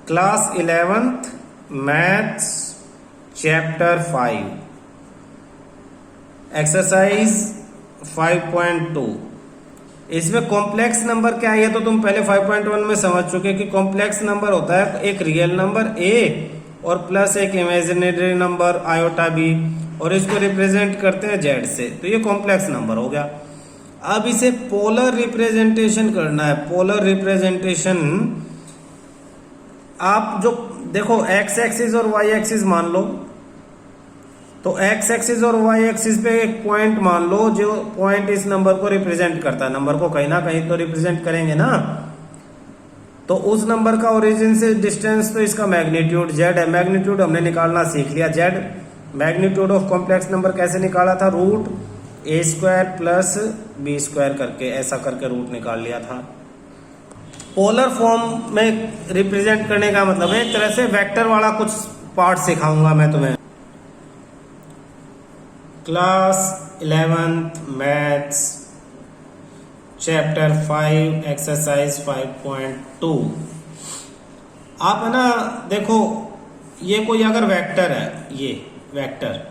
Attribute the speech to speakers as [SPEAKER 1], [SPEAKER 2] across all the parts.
[SPEAKER 1] Class 11th maths chapter 5 exercise 5.2। इसमें complex number क्या है तो तुम पहले 5.1 में समझ चुके कि कॉम्प्लेक्स नंबर होता है एक रियल नंबर a और प्लस एक इमेजिनरी नंबर आयोटा b और इसको रिप्रेजेंट करते हैं z से, तो ये कॉम्प्लेक्स नंबर हो गया। अब इसे पोलर रिप्रेजेंटेशन करना है। पोलर रिप्रेजेंटेशन आप जो देखो x एक्सिस और y एक्सिस मान लो, तो x एक्सिस और y एक्सिस पे एक पॉइंट मान लो जो पॉइंट इस नंबर को रिप्रेजेंट करता है। नंबर को कहीं ना कहीं तो रिप्रेजेंट करेंगे ना, तो उस नंबर का ओरिजिन से डिस्टेंस तो इसका मैग्नीट्यूड z है। मैग्नीट्यूड हमने निकालना सीख लिया। z magnitude of complex number कैसे निकाला था, root a square plus b square करके, ऐसा करके रूट निकाल लिया था। पोलर फॉर्म में रिप्रेजेंट करने का मतलब है एक तरह से वेक्टर वाला कुछ पार्ट सिखाऊंगा मैं तुम्हें। Class 11th maths chapter 5 exercise 5.2। आप है ना देखो, ये कोई अगर वेक्टर है, ये वेक्टर,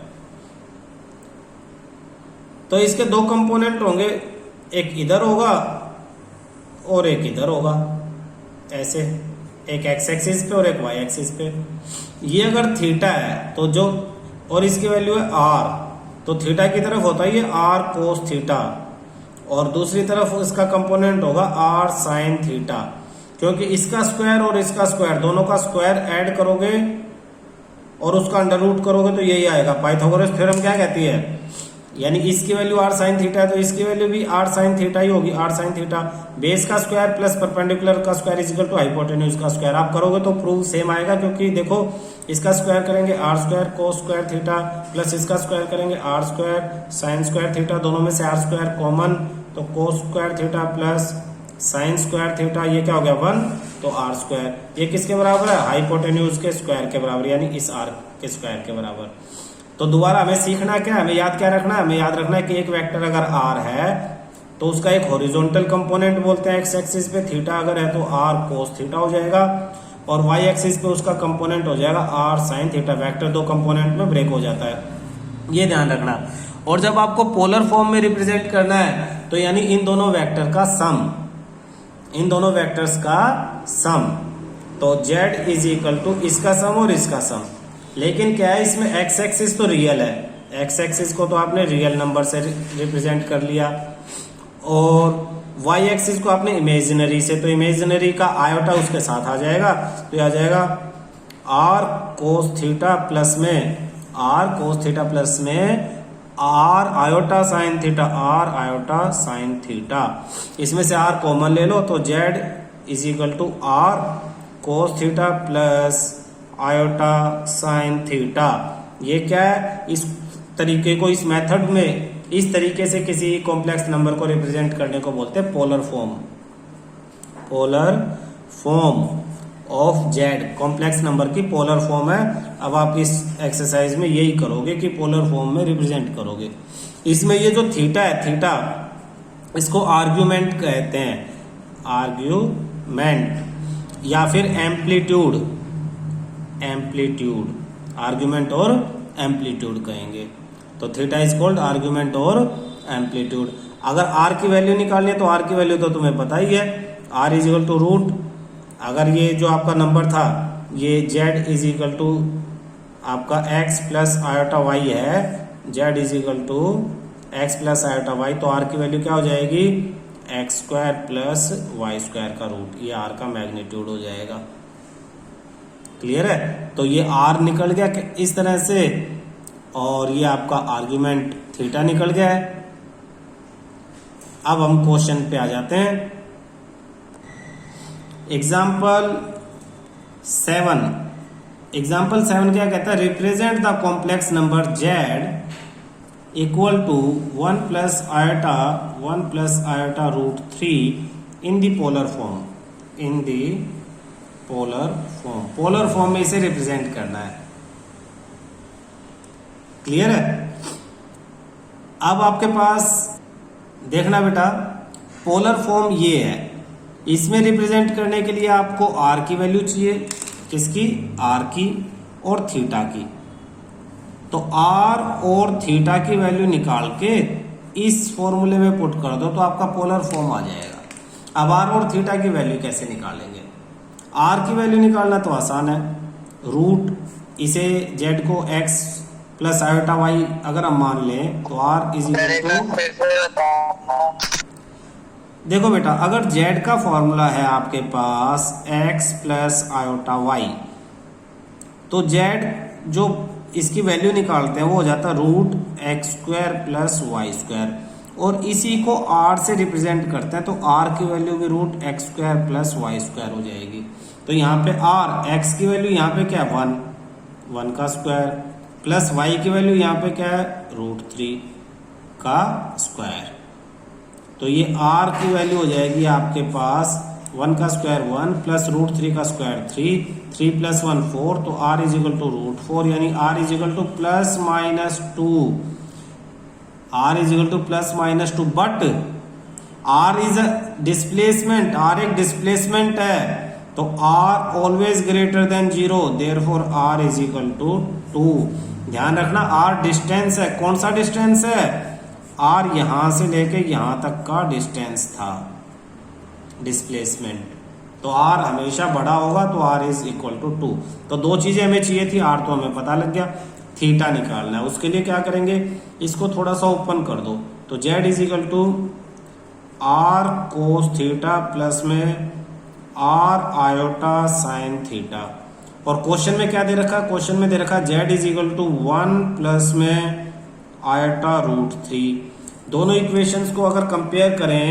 [SPEAKER 1] तो इसके दो कंपोनेंट होंगे, एक इधर होगा और एक इधर होगा, ऐसे एक एक्स एक्सिस पे और एक वाई एक्सिस पे। ये अगर थीटा है तो जो, और इसकी वैल्यू है आर, तो थीटा की तरफ होता है ये आर कोस थीटा और दूसरी तरफ इसका कंपोनेंट होगा आर साइन थीटा, क्योंकि इसका स्क्वायर और इसका स्क्वायर दोनों का स्क्वायर ऐड करोगे और उसका अंडर रूट करोगे तो यही आएगा। पाइथागोरस थ्योरम क्या कहती है, यानी इसकी वैल्यू आर साइन थीटा है तो इसकी वैल्यू भी आर साइन थीटा ही होगी। आर साइन थीटा बेस का स्क्वायर प्लस परपेंडिकुलर का square is equal to hypotenuse का स्क्वायर। आप करोगे तो प्रूफ सेम आएगा, क्योंकि देखो इसका स्क्वायर करेंगे r square cos square theta plus इसका स्क्वायर करेंगे r square sine square theta, दोनों में से आर स्क्वायर कॉमन, तो cos square theta plus sine square theta, ये क्या हो गया 1, तो आर स्क्वायर। ये किसके बराबर है, हाइपोटेन्यूज के स्क्वायर के बराबर, यानी इस आर के स्क्वायर के बराबर। तो दोबारा हमें सीखना क्या है, हमें याद क्या रखना है, हमें याद रखना है कि एक वेक्टर अगर आर है तो उसका एक हॉरिजॉन्टल कंपोनेंट बोलते हैं एक्स एक्सिस पे, थीटा अगर है तो आर कोस थीटा हो जाएगा, और वाई एक्सिस पे उसका कंपोनेंट हो जाएगा आर साइन थीटा। वेक्टर दो कंपोनेंट में ब्रेक हो जाता है, ये ध्यान रखना। और जब आपको पोलर फॉर्म में रिप्रेजेंट करना है तो यानी इन दोनों वेक्टर का सम, इन दोनों वेक्टर्स का सम, तो z इज इक्वल टू इसका सम और इसका सम। लेकिन क्या है, इसमें x एक्सिस तो रियल है, x एक्सिस को तो आपने रियल नंबर से रिप्रेजेंट कर लिया, और y एक्सिस को आपने इमेजिनरी से, तो इमेजिनरी का आयोटा उसके साथ आ जाएगा, तो आ जाएगा r कोस थीटा प्लस में r कोस थीटा प्लस में r iota sine theta, r iota sine theta. इसमें से r कॉमन ले लो तो z is equal to r cos theta plus iota sine theta. ये क्या है, इस तरीके को, इस मेथड में इस तरीके से किसी कॉम्प्लेक्स नंबर को रिप्रेजेंट करने को बोलते हैं polar form. Polar form of Z complex number की पोलर फॉर्म है। अब आप इस एक्सरसाइज में यही करोगे कि पोलर फॉर्म में रिप्रेजेंट करोगे। इसमें ये जो थीटा है, थीटा इसको आर्ग्यूमेंट कहते हैं, आर्ग्यूमेंट या फिर एम्पलीट्यूड, एम्पलीट्यूड, आर्ग्यूमेंट और एम्पलीट्यूड कहेंगे। तो थीटा इज कॉल्ड आर्ग्यूमेंट और एम्पलीट्यूड। अगर आर की वैल्यू निकालनी है तो आर की वैल्यू तो तुम्हें पता ही है, r is equal to root, अगर ये जो आपका नंबर था ये जेड इज इक्वल टू आपका एक्स प्लस आयोटा वाई है, z is equal to x plus iota Y, तो आर की वैल्यू क्या हो जाएगी, x square plus Y square का रूट, ये आर का मैग्नीट्यूड हो जाएगा। क्लियर है, तो ये r निकल गया इस तरह से, और ये आपका आर्ग्यूमेंट थीटा निकल गया है। अब हम क्वेश्चन पे आ जाते हैं। एग्जाम्पल 7, एग्जाम्पल 7 क्या कहता है, represent the complex number z equal to 1 plus iota root 3 in the polar form, in the polar form. Polar form में इसे रिप्रेजेंट करना है। क्लियर है। अब आपके पास देखना बेटा, पोलर फॉर्म ये है, इसमें रिप्रेजेंट करने के लिए आपको r की वैल्यू चाहिए, किसकी, आर की और थीटा की। तो आर और थीटा की वैल्यू निकाल के इस फॉर्मूले में पुट कर दो तो आपका पोलर फॉर्म आ जाएगा। अब आर और थीटा की वैल्यू कैसे निकालेंगे? आर की वैल्यू निकालना तो आसान है, रूट इसे जेड को एक्स प्लस आयोटा वाई अगर हम मान लें तो आर इज इक्वल टू, देखो बेटा अगर जेड का फॉर्मूला है आपके पास एक्स प्लस आयोटा वाई, तो जेड जो इसकी वैल्यू निकालते हैं वो हो जाता है root x square plus Y square, और इसी को आर से रिप्रेजेंट करते हैं तो आर की वैल्यू भी root x square plus Y square हो जाएगी। तो यहाँ पे आर एक्स की वैल्यू यहाँ पे क्या है 1 का स्क्वायर, प्लस वाई की वैल्यू यहाँ पे क्या है रूट 3 का स्क्वायर। तो ये आर की वैल्यू हो जाएगी आपके पास 1 का स्क्वायर 1 प्लस रूट 3 का स्क्वायर 3 प्लस 1 4, तो r is equal to root 4, यानी r is equal to plus minus 2, r is equal to plus minus 2, but r is a displacement, r एक डिस्प्लेसमेंट है, तो r always greater than 0, therefore r is equal to 2। ध्यान रखना are distance है, कौन सा distance है, are यहां से लेके यहां तक का डिस्टेंस था, डिस्प्लेसमेंट। तो आर हमेशा बड़ा होगा तो आर इज इक्वल टू 2। तो दो चीजें हमें चाहिए थी, आर तो हमें पता लग गया, थीटा निकालना है। उसके लिए क्या करेंगे, इसको थोड़ा सा ओपन कर दो, तो z is equal to are cos theta plus में आर आयोटा साइन थीटा। और क्वेश्चन में क्या दे रखा है, क्वेश्चन में दे रखा है z is equal to 1 plus में आयोटा रूट 3। दोनों इक्वेशंस को अगर कंपेयर करें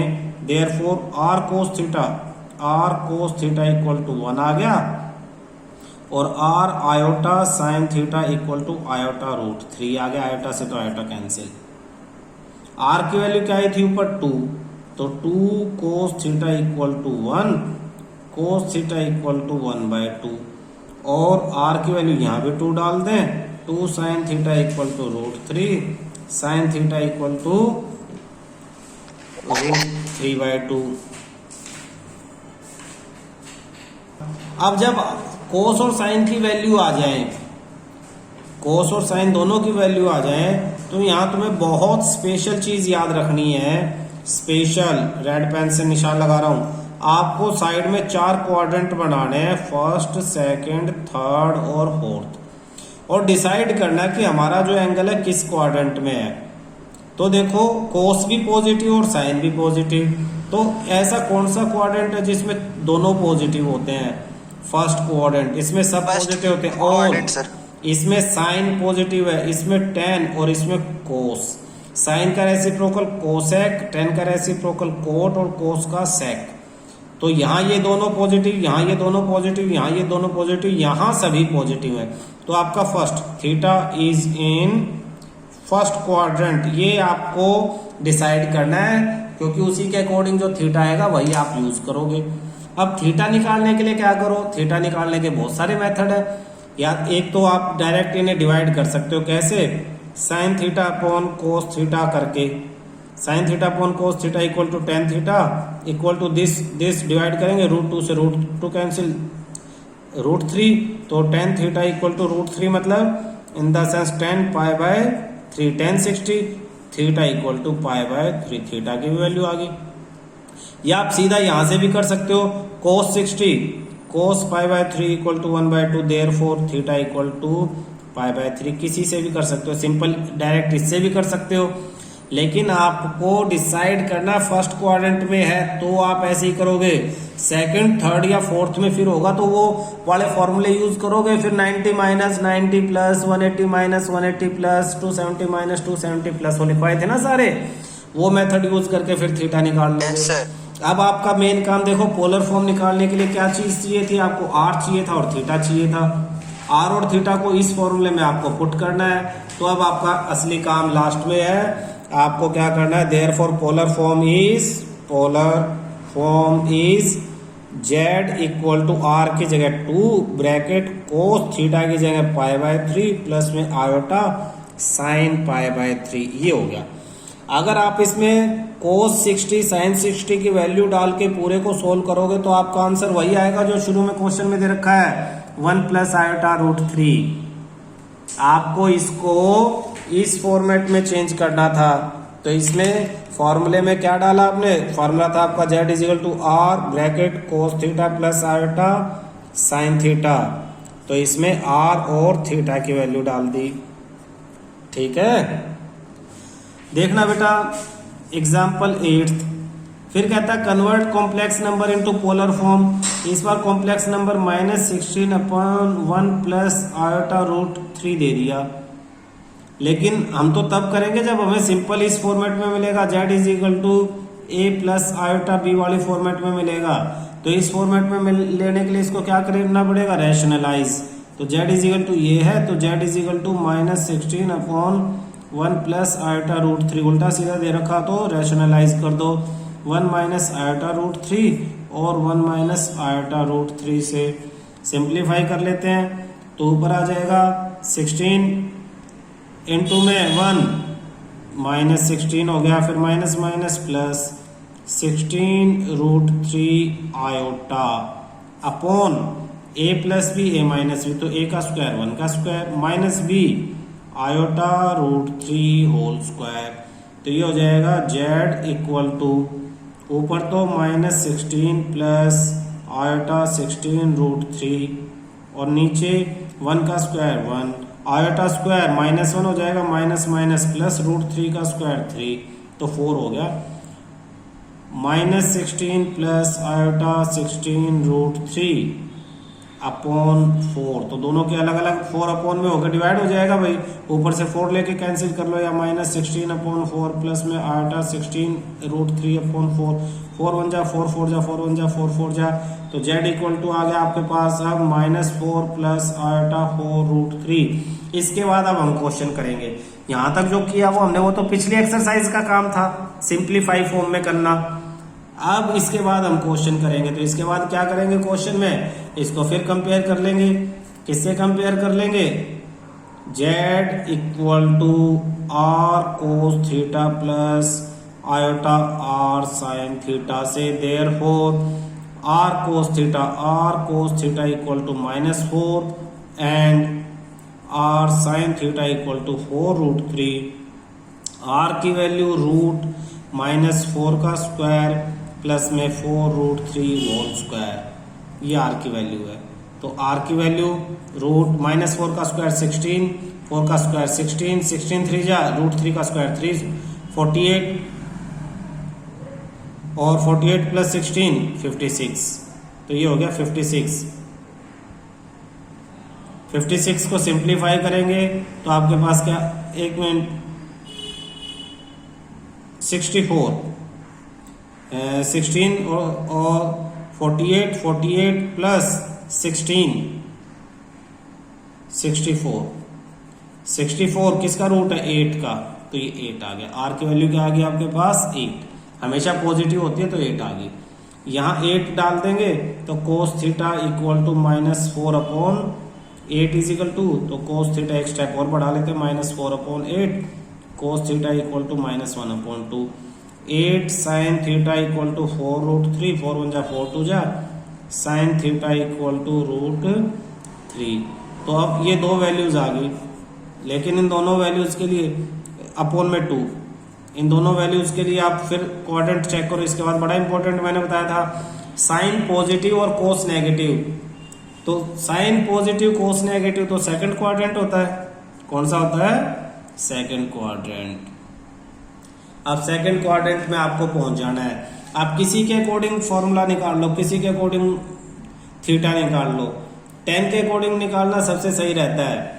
[SPEAKER 1] therefore are cos theta equal to 1 आ गया, और r iota sine theta equal to iota root 3 आ गया। आयोटा से तो आयोटा कैंसिल, आर की वैल्यू क्या आई थी ऊपर 2, तो 2 cos theta equal to 1, cos theta equal to 1/2, और आर की वैल्यू यहाँ भी 2 डाल दें, 2 sine theta equal to root 3, sine theta equal to root 3/2। अब जब कोस और साइन की वैल्यू आ जाए, कोस और साइन दोनों की वैल्यू आ जाए, तो यहाँ तुम्हें बहुत स्पेशल चीज याद रखनी है। स्पेशल रेड पेन से निशान लगा रहा हूं, आपको साइड में 4 क्वाड्रेंट बनाने हैं, फर्स्ट सेकंड थर्ड और फोर्थ, और डिसाइड करना है कि हमारा जो एंगल है किस क्वाड्रेंट में है। तो देखो कोस भी पॉजिटिव और साइन भी पॉजिटिव, तो ऐसा कौन सा क्वाड्रेंट है जिसमें दोनों पॉजिटिव होते हैं, फर्स्ट क्वाड्रेंट, इसमें सब पॉजिटिव होते हैं, और इसमें साइन पॉजिटिव है, इसमें tan और इसमें कोस। साइन का रेसिप्रोकल कोसेक, tan का रेसिप्रोकल कोट और कोस का सेक। तो यहाँ ये दोनों पॉजिटिव, यहाँ ये दोनों पॉजिटिव, यहाँ ये दोनों पॉजिटिव, यहाँ सभी पॉजिटिव है। तो आपका first theta is in first quadrant, ये आपको डिसाइड करना है, क्योंकि उसी के अकॉर्डिंग जो थीटा आएगा वही आप यूज करोगे। अब थीटा निकालने के लिए क्या करो, थीटा निकालने के बहुत सारे मेथड है, या एक तो आप डायरेक्ट इन्हें डिवाइड कर सकते हो, कैसे, sine theta upon cos theta करके, sine theta upon cos theta equal to tan theta equal to this divide करेंगे, रूट 2 से रूट 2 कैंसिल, रूट 3, तो tan theta equal to root 3, मतलब in the sense 10 π/3, 10 60 theta equal to π/3, theta की भी value आ गई। या आप सीधा यहां से भी कर सकते हो, cos 60 cos π/3 equal to 1/2, therefore theta equal to π/3, किसी से भी कर सकते हो, सिंपल डायरेक्ट इससे भी कर सकते हो। लेकिन आपको डिसाइड करना फर्स्ट क्वाड्रेंट में है तो आप ऐसे ही करोगे, सेकंड थर्ड या फोर्थ में फिर होगा तो वो वाले फॉर्मूले यूज करोगे, फिर 90 - 90 प्लस 180 - 180 प्लस 270 - 270 प्लस वो लिखवाए थे ना सारे, वो मेथड यूज करके फिर थीटा निकाल लोगे। अब आपका मेन काम देखो, पोलर फॉर्म निकालने के लिए क्या चीज चाहिए थी आपको, आर चाहिए था और थीटा चाहिए था। आर और थीटा को इस फॉर्मूले में आपको पुट करना है। तो अब आपका असली काम लास्ट में है, आपको क्या करना है, therefore polar form is z equal to r की जगह 2 ब्रैकेट कोस थीटा की जगह π/3 प्लस में आयोटा साइन π/3, ये हो गया। अगर आप इसमें कोस 60 साइन 60 की वैल्यू डाल के पूरे को सोल्व करोगे तो आपका आंसर वही आएगा जो शुरू में क्वेश्चन में दे रखा है, 1+i√3। आपको इसको इस फॉर्मेट में चेंज करना था, तो इसमें फॉर्मूले में क्या डाला आपने, फॉर्मूला था आपका z is equal to r bracket cos theta plus iota sine theta, तो इसमें r और थीटा की वैल्यू डाल दी। ठीक है, देखना बेटा एग्जाम्पल 8। फिर कहता है convert complex number into polar form. इस बार कॉम्प्लेक्स नंबर -16/1 दे दिया, लेकिन हम तो तब करेंगे जब हमें सिंपल इस फॉर्मेट में मिलेगा, z is equal to a plus iota b वाली फॉर्मेट में मिलेगा। तो इस फॉर्मेट में लेने के लिए इसको क्या करना पड़ेगा, रैशनलाइज। तो z इज इक्वल टू ये है, तो z is equal to -16/1+i√3 उल्टा सीधा दे रखा, तो रैशनलाइज कर दो। 1 - i√3 और 1 - i√3 से सिंप्लीफाई कर लेते हैं, तो ऊपर आ जाएगा 16 इंटू में 1 -16 हो गया, फिर minus minus plus 16√3 iota upon a plus b a minus b, तो a का स्क्वायर 1 का square minus b iota √3 whole square. तो ये हो जाएगा z इक्वल टू ऊपर तो -16 प्लस आयोटा 16√3 और नीचे 1 का स्क्वायर 1 आयोटा स्क्वायर -1 हो जाएगा, माइनस माइनस प्लस √3 का स्क्वायर 3, तो 4 हो गया। -16 प्लस आयोटा 16√3 अपॉन 4, तो दोनों के अलग अलग 4 अपॉन में होकर डिवाइड हो जाएगा भाई, ऊपर से 4 लेके कैंसिल कर लो, या -16 अपॉन 4 प्लस में आयोटा 16√3 अपॉन 4, 4 1 जा 4 4 जा 4 1 जा 4 4 जा, तो z इक्वल टू आ गया आपके पास अब -4 प्लस आयोटा 4√3। इसके बाद अब हम क्वेश्चन करेंगे। यहां तक जो किया वो तो पिछली एक्सरसाइज का काम था, सिंप्लीफाई फॉर्म में करना। अब इसके बाद हम क्वेश्चन करेंगे, तो इसके बाद क्या करेंगे क्वेश्चन में, इसको फिर कंपेयर कर लेंगे। किससे कंपेयर कर लेंगे, z equal to are cos theta plus iota R sine theta से। Therefore are cos theta equal to -4 and R sine theta equal to 4√3। R की वैल्यू √-4 का स्क्वायर प्लस में 4√3 होल स्क्वायर, ये आर की value है। तो r की value √-4 का स्क्वायर 16, 4 का स्क्वायर 16, 16 3 जा √3 का स्क्वायर 3, 48 और 48 प्लस 16 56, तो ये हो गया 56। 56 को सिंप्लीफाई करेंगे तो आपके पास क्या, एक मिनट, 64 16 और 48 प्लस 16 64 किसका रूट है, 8 का, तो ये 8 आ गया। आर की वैल्यू क्या आ गई आपके पास, 8, हमेशा पॉजिटिव होती है तो 8 आ गई। यहाँ 8 डाल देंगे तो cos theta equal to -4 upon 8 is equal to, तो कोस थीटा एक स्टेप और बढ़ा लेते हैं, -4 upon 8 cos theta equal to -1 upon 2, 8 sine theta equal to 4√3, 4 1 जा 4 2 जा साइन थीटा इक्वल टू √3। तो अब ये दो वैल्यूज आ गई, लेकिन इन दोनों वैल्यूज के लिए अपॉन में 2, इन दोनों वैल्यूज के लिए आप फिर क्वाड्रेंट चेक करो। इसके बाद बड़ा इंपॉर्टेंट मैंने बताया था, साइन पॉजिटिव और कोस नेगेटिव। तो साइन पॉजिटिव कोस नेगेटिव तो सेकंड क्वाड्रेंट होता है, कौन सा होता है, सेकंड क्वाड्रेंट। अब सेकंड क्वाड्रेंट में आपको पहुंच जाना है। आप किसी के अकॉर्डिंग फॉर्मूला निकाल लो, किसी के अकॉर्डिंग थीटा निकाल लो, 10 के अकॉर्डिंग निकालना सबसे सही रहता है।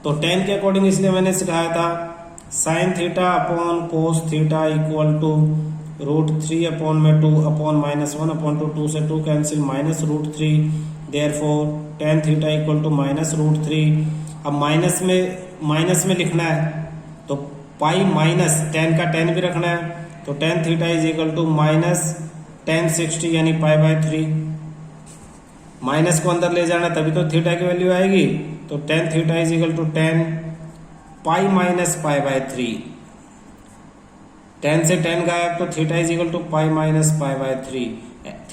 [SPEAKER 1] तो 10 के अकॉर्डिंग इसलिए मैंने सिखाया था, sine theta upon cos theta equal to √3 upon में 2 अपॉन -1 अपॉन 2 से 2 cancel -√3, therefore tan theta equal to -√3। अब माइनस में लिखना है तो पाई माइनस tan का tan भी रखना है, तो tan theta is equal to -tan 60 यानी π/3। माइनस को अंदर ले जाना तभी तो थीटा की वैल्यू आएगी, तो tan theta is equal to tan π-π/3। tan से tan गायब तो theta is equal to π-π/3।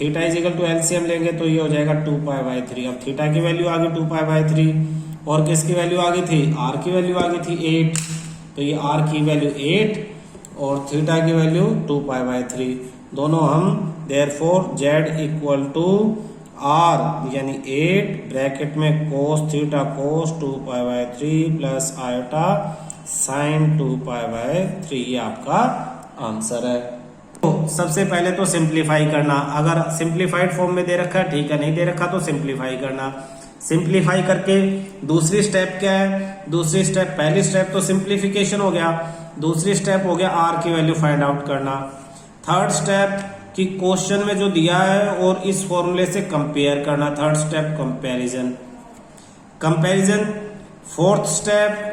[SPEAKER 1] Theta is equal to LCM लेंगे तो ये हो जाएगा 2π/3। अब थीटा की वैल्यू आ गई 2π/3 और किसकी वैल्यू आ गई थी, आर की वैल्यू आ गई थी 8, तो ये आर की वैल्यू 8 और थीटा की वैल्यू 2π/3 दोनों हम therefore Z equal to R यानी 8 ब्रैकेट में cos theta cos 2π/3 plus iota sine 2π/3 ये आपका आंसर है। तो सबसे पहले तो सिंप्लीफाई करना, अगर सिंप्लीफाइड फॉर्म में दे रखा है ठीक है, नहीं दे रखा तो सिंप्लीफाई करना। सिंप्लीफाई करके दूसरी स्टेप क्या है, दूसरी स्टेप, पहली स्टेप तो सिंप्लीफिकेशन हो गया, दूसरी स्टेप हो गया आर की वैल्यू फाइंड आउट करना। थर्ड स्टेप कि क्वेश्चन में जो दिया है और इस फॉर्मूले से कंपेयर करना, third step comparison. Comparison fourth step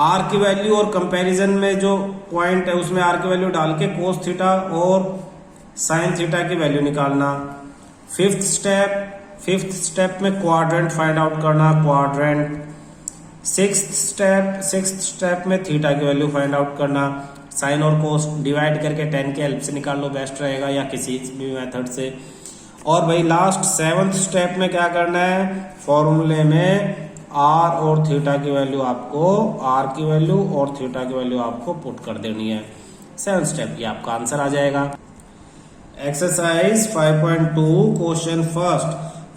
[SPEAKER 1] r की वैल्यू और कंपैरिजन में जो पॉइंट है उसमें आर की वैल्यू डाल के कोस थीटा और साइन थीटा की वैल्यू निकालना। फिफ्थ स्टेप में क्वाड्रेंट फाइंड आउट करना, क्वाड्रेंट। सिक्स्थ स्टेप में थीटा की वैल्यू फाइंड आउट करना, साइन और कोस डिवाइड करके 10 के हेल्प से निकाल लो, बेस्ट रहेगा, या किसी भी मेथड से। और भाई लास्ट 7th स्टेप में क्या करना है, फॉर्मूले में आर और थीटा की वैल्यू आपको, आर की वैल्यू और थीटा की वैल्यू आपको पुट कर देनी है। 7th स्टेप ये आपका आंसर आ जाएगा। एक्सरसाइज 5.2 क्वेश्चन फर्स्ट,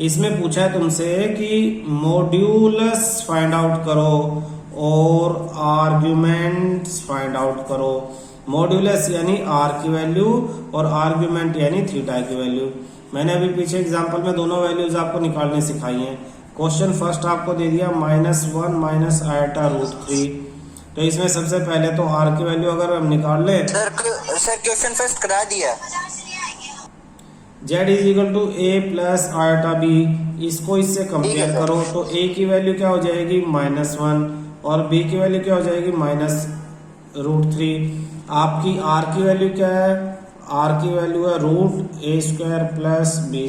[SPEAKER 1] इसमें पूछा है तुमसे कि मॉड्यूलस फाइंड आउट करो और आर्ग्यूमेंट्स फाइंड आउट करो। मॉड्यूलस यानी आर की वैल्यू और आर्ग्यूमेंट यानी थीटा की वैल्यू। मैंने अभी पीछे एग्जांपल में दोनों वैल्यूज आपको निकालने सिखाई हैं। क्वेश्चन फर्स्ट आपको दे दिया -1 माइनस आयोटा √3, तो इसमें सबसे पहले तो आर की वैल्यू अगर हम निकाल लें,
[SPEAKER 2] सर क्वेश्चन फर्स्ट करा दिया।
[SPEAKER 1] z is equal to a plus iota b, इसको इससे कंपेयर करो तो a की वैल्यू क्या हो जाएगी -1 और b की वैल्यू क्या हो जाएगी -√3। आपकी r की वैल्यू क्या है, r की वैल्यू है √a² प्लस b²,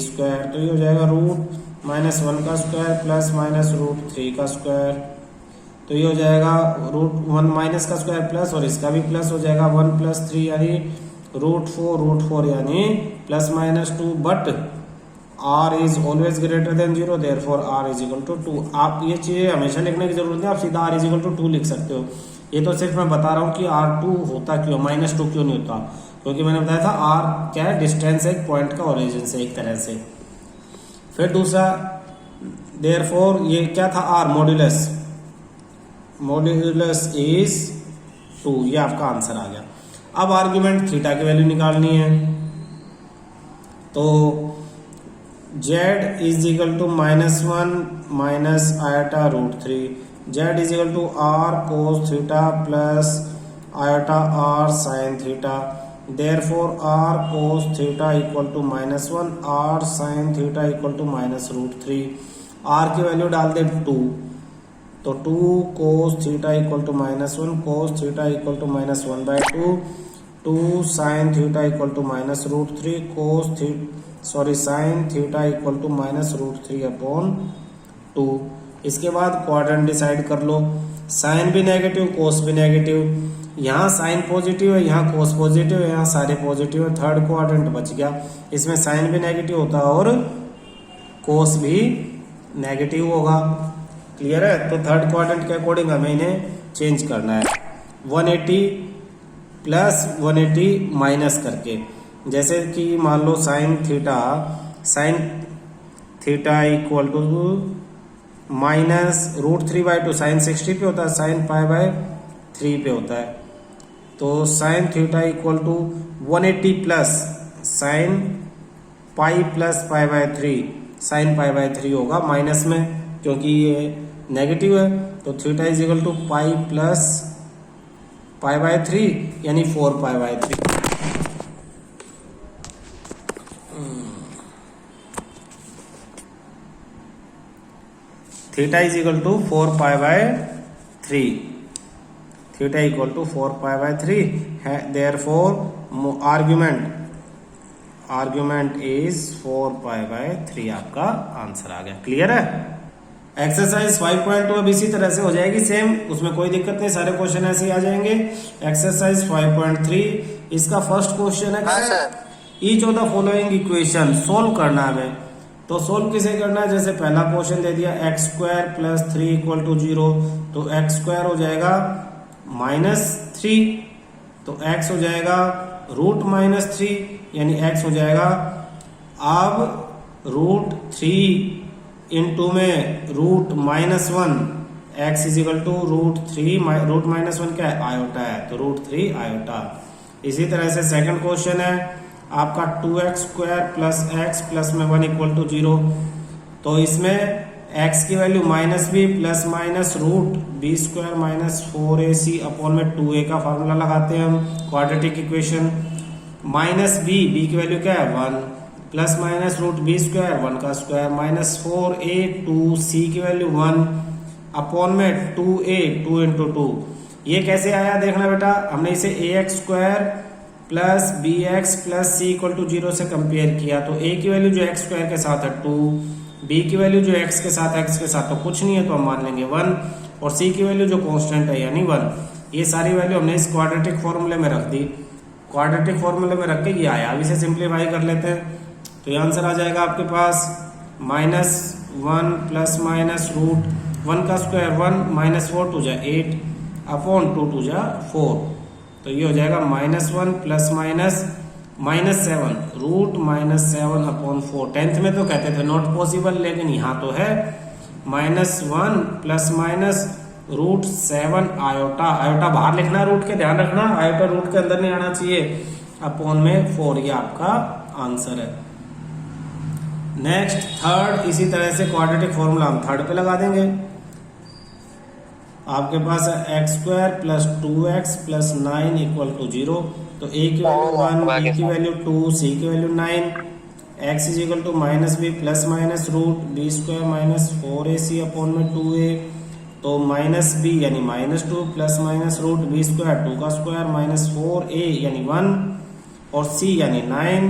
[SPEAKER 1] तो ये हो जाएगा √-1 का स्क्वायर प्लस -√3 का स्क्वायर, तो ये हो जाएगा √1 माइनस का स्क्वायर प्लस और इसका भी प्लस हो जाएगा 1 + 3 यानी √4 यानी ±2, but r is always greater than 0 therefore r is equal to 2। आप ये चीजें हमेशा लिखने की जरूरत नहीं, आप सीधा r इज इक्वल टू 2 लिख सकते हो। ये तो सिर्फ मैं बता रहा हूँ कि r2 होता क्यों, -2 क्यों नहीं होता, क्योंकि मैंने बताया था r क्या है, डिस्टेंस है एक पॉइंट का ओरिजिन से एक तरह से। फिर दूसरा देयरफॉर ये क्या था, r मॉड्यूलस इज 2, ये आपका आंसर आ गया। अब आर्ग्यूमेंट थीटा की वैल्यू निकालनी है, तो z is equal to -1 minus iota √3, z is equal to r cos theta plus iota r sine theta, therefore r cos theta equal to -1, r sin theta equal to -√3। r की वैल्यू डाल दे 2, तो 2 cos theta equal to -1, cos theta equal to -1/2, 2 sin theta equal to -√3, sin theta equal to -√3/2। इसके बाद quadrant decide कर लो, sign भी negative कोस भी नेगेटिव, यहाँ साइन पॉजिटिव है, यहाँ कोस पॉजिटिव है, यहाँ सारे पॉजिटिव है, थर्ड क्वाड्रेंट बच गया। इसमें साइन भी नेगेटिव होता है और कोस भी नेगेटिव होगा, क्लियर है। तो थर्ड क्वाड्रेंट के अकॉर्डिंग हमें इन्हें चेंज करना है 180 प्लस 180 माइनस करके, जैसे कि मान लो sine theta equal to -√3/2, sine 60 पे होता है, साइन π/3 पे होता है, तो sine theta equal to 180 plus sine pi plus π/3, sine π/3 होगा माइनस में क्योंकि ये नेगेटिव है, तो theta is equal to pi plus π/3 यानी 4π/3। Theta is equal to 4π/3, theta equal to 4π/3 है, देयरफॉर आर्ग्यूमेंट इज 4π/3 आपका आंसर आ गया, क्लियर है। एक्सरसाइज 5.2 अब इसी तरह से हो जाएगी सेम, उसमें कोई दिक्कत नहीं, सारे क्वेश्चन ऐसे ही आ जाएंगे। एक्सरसाइज 5.3 इसका फर्स्ट क्वेश्चन है each of the following equation solve करना है हमें। तो सोल्व किसे करना है, जैसे पहला क्वेश्चन दे दिया x square plus 3 equal to 0, तो एक्स स्क्वायर हो जाएगा -3, तो एक्स हो जाएगा रूट -3, यानी एक्स हो जाएगा अब √3 इंटू में √-1, एक्स इज इक्वल टू √3 √-1 क्या है, आयोटा है, तो √3 आयोटा। इसी तरह से सेकंड क्वेश्चन है आपका 2x square plus x plus में 1 इक्वल टू 0, तो इसमें x की value -b plus minus √b square minus 4ac upon में 2a का फार्मूला लगाते हैं हम, क्वाड्रेटिक इक्वेशन। -b की वैल्यू क्या है 1 प्लस माइनस √b स्क्वायर 1 का स्क्वायर माइनस 4a 2c की वैल्यू 1 अपॉन में 2a 2 इंटू 2। ये कैसे आया देखना बेटा, हमने इसे ax square plus bx plus c equal to 0 से कंपेयर किया, तो a की वैल्यू जो x स्क्वायर के साथ है 2, b की वैल्यू जो x के साथ तो कुछ नहीं है तो हम मान लेंगे 1, और c की वैल्यू जो कांस्टेंट है यानी 1। ये सारी वैल्यू हमने इस क्वाड्रेटिक फॉर्मूले में रख दी, क्वाड्रेटिक फॉर्मूले में रख के ये आया। अब इसे सिंप्लीफाई कर लेते हैं, तो ये आंसर आ जाएगा आपके पास -1 प्लस माइनस √1 का स्क्वायर 1 माइनस 4 2 जा 8 अपॉन 2 2 जा 4, तो ये हो जाएगा -1 प्लस माइनस -7 √-7 अपॉन 4। 10th में तो कहते थे नॉट पॉसिबल, लेकिन यहाँ तो है -1 प्लस माइनस √7 आयोटा, आयोटा बाहर लिखना है रूट के, ध्यान रखना आयोटा रूट के अंदर नहीं आना चाहिए, अपॉन में 4, ये आपका आंसर है। नेक्स्ट थर्ड, इसी तरह से क्वाड्रेटिक फॉर्मूला हम थर्ड पे लगा देंगे। आपके पास है x square plus 2x plus 9 equal to 0, तो a की वैल्यू 1, b की वैल्यू 2, c की value 9, x is equal to -b plus minus √b square minus 4ac upon में 2a, तो -b यानी -2 प्लस माइनस √b स्क्वायर 2 का square minus 4a यानी 1, और c यानी 9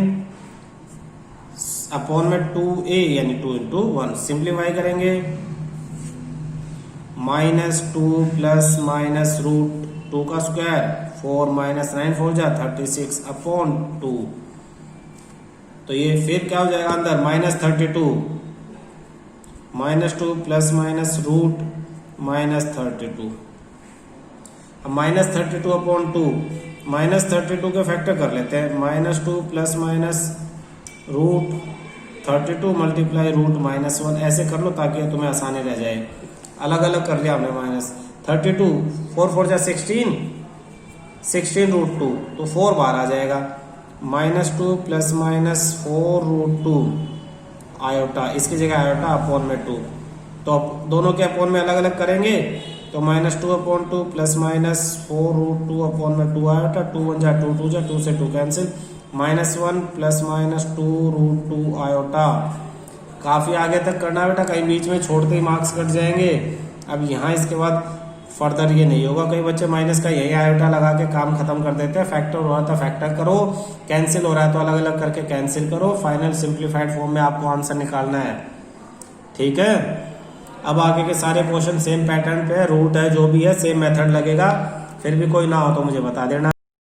[SPEAKER 1] अपॉन में 2a यानी 2 इंटू 1। सिंप्लीफाई करेंगे, -2 प्लस माइनस √2 का स्क्वायर 4 माइनस 9 4 जा 36 अपॉन 2, तो ये फिर क्या हो जाएगा अंदर -32, -2 प्लस माइनस √-32, अब -32 अपॉन 2, -32 के फैक्टर कर लेते हैं, -2 प्लस माइनस √32 मल्टीप्लाई √-1, ऐसे कर लो ताकि तुम्हें आसानी रह जाए। अलग अलग कर लिया हमने, -32 4 4 जा 16 √2, तो 4 बाहर आ जाएगा, -2 प्लस माइनस 4 √2 आयोटा, इसकी जगह आयोटा अपॉन में 2, तो अब दोनों के अपॉन में अलग अलग करेंगे, तो -2 अपॉन 2 प्लस माइनस 4 √2 अपॉन में 2 आयोटा, 2 1 जा 2 2 जा 2 से 2 कैंसिल, -1 प्लस माइनस 2 √2 आयोटा। काफी आगे तक करना बेटा, कहीं बीच में छोड़ते ही मार्क्स कट जाएंगे। अब यहाँ इसके बाद फर्दर ये नहीं होगा, कई बच्चे माइनस का यही आयोटा लगा के काम खत्म कर देते हैं। फैक्टर हो रहा था फैक्टर करो, कैंसिल हो रहा है तो अलग अलग करके कैंसिल करो, फाइनल सिंप्लीफाइड फॉर्म में आपको आंसर निकालना है, ठीक है। अब आगे के सारे क्वेश्चन सेम पैटर्न पे, रूट है जो भी है सेम मेथड लगेगा, फिर भी कोई ना हो तो मुझे बता देना।